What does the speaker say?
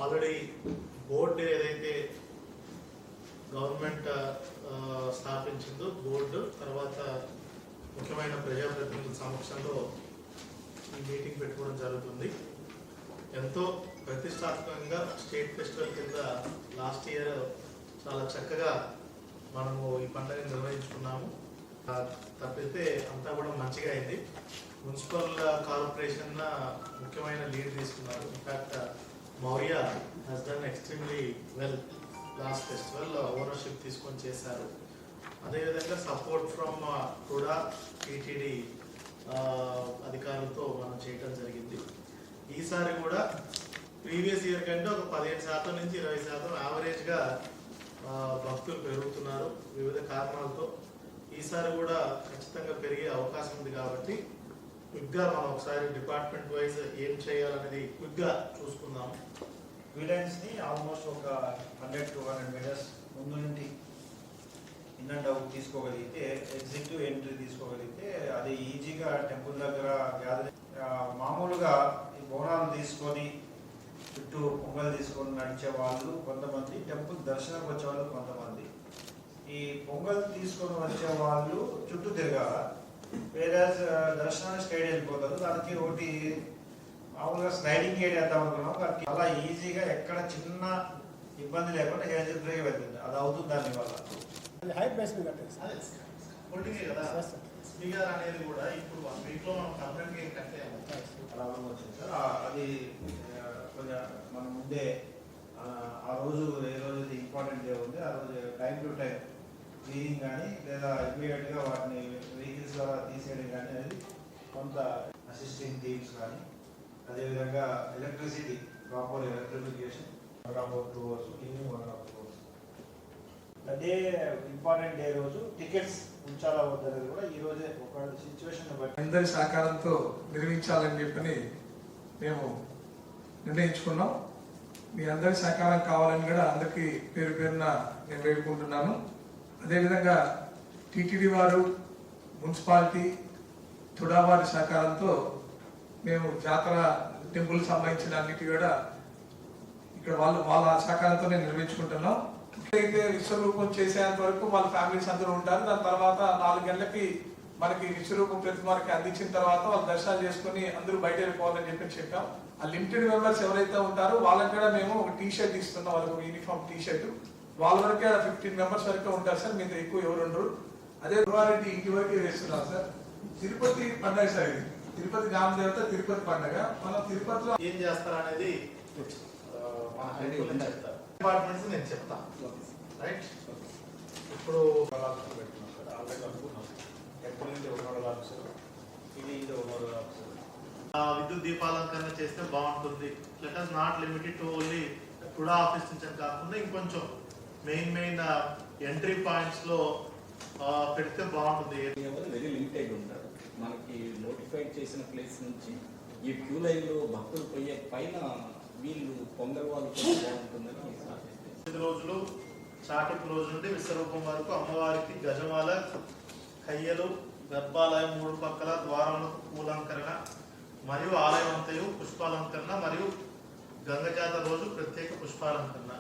Already board ఏదైతే government స్థాపించిందో board తర్వాత ముఖ్యమైన ప్రజాప్రతినిధుల సమక్షంలో ఈ మీటింగ్ పెట్టుకోవడం జరుగుతుంది. ఎంతో ప్రతిష్టాత్మకంగా స్టేట్ ఫెస్టివల్ కింద లాస్ట్ ఇయర్ చాలా చక్కగా మనము ఈ పండుగను నిర్వహించుకున్నాము. తప్పితే అంతా కూడా మంచిగా అయింది. మున్సిపల్ కార్పొరేషన్ ముఖ్యమైన లీడ్ తీసుకున్నారు. In fact Maurya he's done extremely well. Last festival ownership తీసుకొని చేశారు. అదేవిధంగా సపోర్ట్ ఫ్రమ్ కూడా టీటీడీ అధికారులతో మనం చేయడం జరిగింది. ఈసారి కూడా ప్రీవియస్ ఇయర్ కంటే ఒక 15% నుంచి 20% యావరేజ్గా భక్తులు పెరుగుతున్నారు వివిధ కారణాలతో. ఈసారి కూడా ఖచ్చితంగా పెరిగే అవకాశం ఉంది కాబట్టి క్విక్గా మనం ఒకసారి డిపార్ట్మెంట్ వైజ్ ఏం చేయాలనేది క్విక్గా చూసుకుందాం. విలెన్స్ని ఆల్మోస్ట్ ఒక 100-200 మీటర్స్ ముందు నుండి ఇన్ అండ్ అవుట్ తీసుకోగలిగితే, ఎగ్జిట్ ఎంట్రీ తీసుకోగలిగితే అది ఈజీగా టెంపుల్ దగ్గర గ్యాదరింగ్. మామూలుగా ఈ బోనాలు తీసుకొని చుట్టూ పొంగల్ తీసుకొని నడిచే వాళ్ళు కొంతమంది, టెంపుల్ దర్శనానికి వచ్చే వాళ్ళు కొంతమంది. ఈ పొంగల్ తీసుకొని వచ్చే వాళ్ళు చుట్టూ తిరగాల, వేరే దర్శనానికి స్ట్రైట్ వెళ్ళిపోతారు. దానికి ఒకటి మామూలుగా స్లైడింగ్ గేట్ వేద్దాం అనుకున్నాం. దానికి చాలా ఈజీగా ఎక్కడ చిన్న ఇబ్బంది లేకుండా హెయిర్ బ్రేక్ వెళ్తుంది. అది అవుతుంది దానివల్ల. స్పీకర్ అనేది కూడా ఇప్పుడు 1 వీక్లో మనం కంప్లీట్ కట్టాము. అలా వచ్చింది సార్. అది కొంచెం మనం ముందే ఆ రోజు ఏ రోజు ఇంపార్టెంట్ డే ఉంది ఆ రోజు టైం టు టైం క్లీనింగ్ కానీ లేదా ఇమీడియట్గా వాటిని వెహికల్స్ ద్వారా తీసేయడం కానీ అనేది కొంత అసిస్టింగ్ టీమ్స్ కానీ, అదేవిధంగా electricity proper electrification 1.5 hours evening 1.5 hours. అదే ఇంపార్టెంట్ డే రోజు టికెట్స్ ఉంచాలా వద్దనేది కూడా ఈ రోజే ఒక సిచ్యువేషన్ బట్టి అందరి సహకారంతో నిర్వహించాలని చెప్పని మేము నిర్ణయించుకున్నాం. మీ అందరి సహకారం కావాలని కూడా అందరికీ పేరు పేరున నేను వేడుకుంటున్నాను. అదేవిధంగా టీటీడీ వారు, మున్సిపాలిటీ, తుడా వారి సహకారంతో మేము జాతర టెంపుల్ సంబంధించిన అన్నిటి కూడా ఇక్కడ వాళ్ళ సహకారంతో నేను నిర్వహించుకుంటున్నాం. అయితే విశ్వరూపం చేసేంత వరకు వాళ్ళ ఫ్యామిలీస్ అందరూ ఉంటారు. దాని తర్వాత 4 గంటలకి మనకి విశ్వరూపం ప్రతిమానికి అందించిన తర్వాత వాళ్ళు దర్శనాలు చేసుకుని అందరూ బయట వెళ్ళిపోవాలని చెప్పాం. ఆ లిమిటెడ్ మెంబర్స్ ఎవరైతే ఉంటారో వాళ్ళకి కూడా మేము ఒక టీ-షర్ట్ ఇస్తున్నాం, వాళ్ళకి యూనిఫామ్ టీ-షర్ట్. వాళ్ళ వరకే 15 మెంబర్స్ వరకే ఉంటారు సార్, మీతో ఎక్కువ ఎవరు ఉండరు. అదే గురువారెడ్డి ఇంటి వరకే వేస్తున్నాం సార్. తిరుపతి పండుగ సార్, ఇది తిరుపతి గ్రామ దేవత తిరుపతి పండుగ. మనం తిరుపతిలో ఏం చేస్తారనేది డిపార్ట్మెంట్స్ నేను చెప్తాను. రైట్, ఇప్పుడు పెట్టుకున్నాం సార్. ఆల్రెడీ అనుకున్నాం టెంపుల్ నుండి ఓనర్ ఆఫీసర్, ఇది ఓనర్ ఆఫీసర్. విద్యుత్ దీపాలంకరణ చేస్తే బాగుంటుంది. Let us not limited to only టుడా office నుంచి కాకుండా ఇంకొంచెం మెయిన్ ఎంట్రీ పాయింట్స్ లో పెడితే బాగుంటుంది. వెరీ లిమిటెడ్ ఉంటారు. మనకి నోటిఫైడ్ చేసిన ప్లేస్ నుంచి ఈ క్యూ లైన్ లో భక్తులు పోయే పైన వీళ్ళు పొంగల్ వాళ్ళు బాగుంటుందని 5 రోజులు చాటింపు రోజు నుండి విశ్వరూపం వరకు అమ్మవారికి గజమాల, కయ్యలు, గర్భాలయం 3 పక్కల ద్వారములకు పూలంకరణ మరియు ఆలయం అంతయు పుష్పాలంకరణ మరియు గంగజాత రోజు ప్రత్యేక పుష్పాలంకరణ.